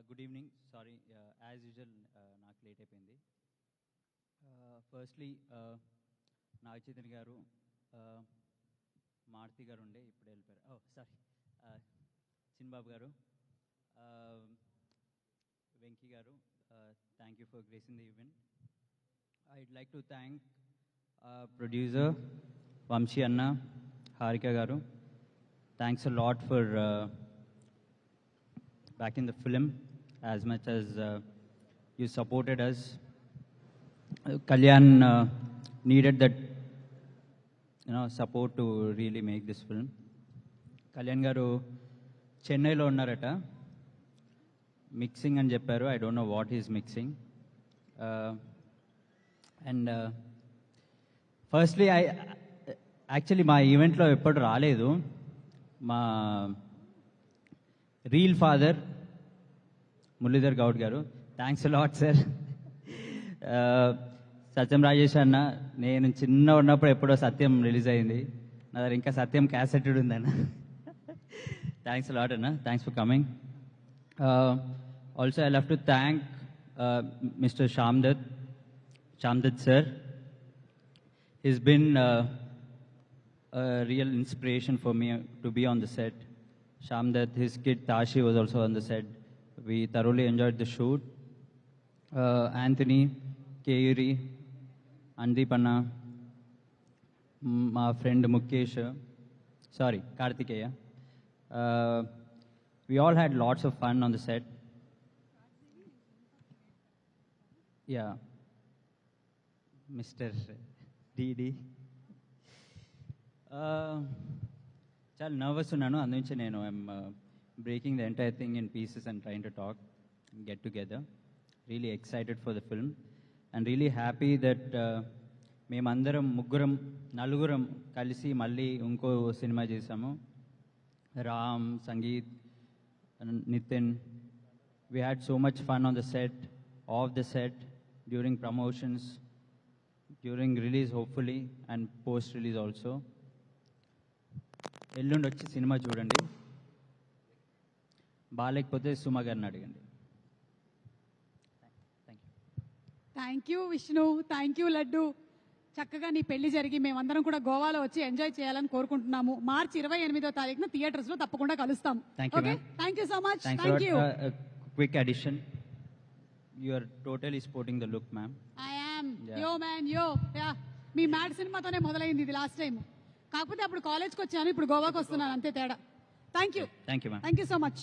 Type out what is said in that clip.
Good evening. Sorry, as usual, నాకు late అయిపోయింది. Firstly Naga Chaitanya గారు, మారుతి గారు ఉండే ఇప్పుడు వెళ్ళిపోయారు. Sorry, చిన్బాబు garu, Venky garu, thank you for gracing the event. I'd like to thank producer Vamsi అన్న, హారిక గారు. Thanks a lot for backing the film as much as you supported us. Kalyan needed that support to really make this film. Kalyan garu Chennai lo unnarata, mixing అని చెప్పారు. I don't know what he's mixing. And firstly, I actually మా ఈవెంట్లో ఎప్పుడు రాలేదు. మా reel father Muralidhar Goud గారు, thanks a lot sir. సత్యం రాజేష్ అన్న, నేను చిన్న ఉన్నప్పుడు ఎప్పుడో సత్యం రిలీజ్ అయింది, నా దగ్గర ఇంకా సత్యం క్యాసెట్ ఉందన్న. థ్యాంక్స్ అలాట్ అన్న, thanks for coming. Also I love to thank mister Shyamdatt sir. He's been a real inspiration for me to be on the set. Shamdat, his kid Tashi was also on the set. We thoroughly enjoyed the shoot. Anthony, Keiri, Andipanna, my friend Mukesh, Kartikeya. We all had lots of fun on the set. Yeah. Mr. Didi. చాలా nervous ఉన్నాను, అందుకే నేను I'm breaking the entire thing in pieces and trying to talk get together. Really excited for the film and really happy that మేమందరం నలుగురం కలిసి మళ్ళీ ఇంకో సినిమా చేసాము. Ram, Sangeeth, Nithiin, we had so much fun on the set, off the set, during promotions, during release hopefully and post release also. ఎల్లుండి వచ్చి సినిమా చూడండి, బాగాలేకపోతే సుమా గారిని అడగండి. Thank you Vishnu, thank you laddu. చక్కగా నీ పెళ్లి జరిగి మేమందరం కూడా గోవాలో వచ్చి ఎంజాయ్ చేయాలని కోరుకుంటున్నాము. మార్చి 28వ తారీఖున థియేటర్స్ లో తప్పకుండా కలుస్తాం. Thank you so much. Thank you. Quick addition, you are totally sporting the look ma'am. I am yo man yo. మీ మ్యాడ్ సినిమాతోనే మొదలైంది ఇది లాస్ట్ టైం, కాకపోతే అప్పుడు కాలేజ్కి వచ్చాను, ఇప్పుడు గోవాకి వస్తున్నాను, అంతే తేడా. Thank you. Thank you ma'am. Thank you so much.